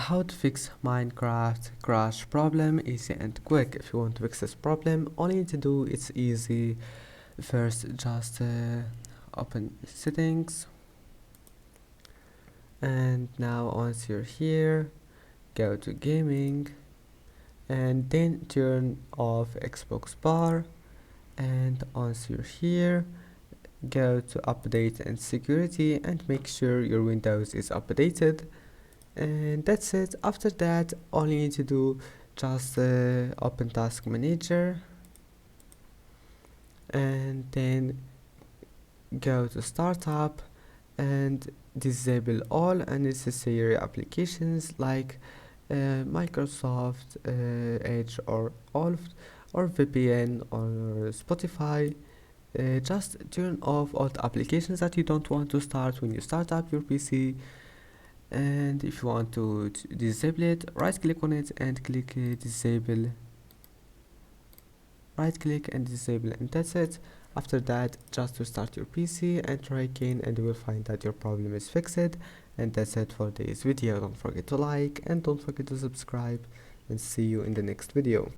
how to fix Minecraft crash problem, easy and quick. If you want to fix this problem, all you need to do, it's easy. First, just open settings, and now once you're here, go to gaming, and then turn off Xbox bar, and once you're here, go to update and security and make sure your Windows is updated. And that's it. After that, all you need to do, just open task manager, and then go to startup and disable all unnecessary applications like Microsoft Edge or VPN or Spotify. Just turn off all the applications that you don't want to start when you start up your PC. And if you want to disable it, right click on it and click disable, right click and disable, and that's it. After that, just restart your PC and try again, and you will find that your problem is fixed. And that's it for this video. Don't forget to like and don't forget to subscribe, and see you in the next video.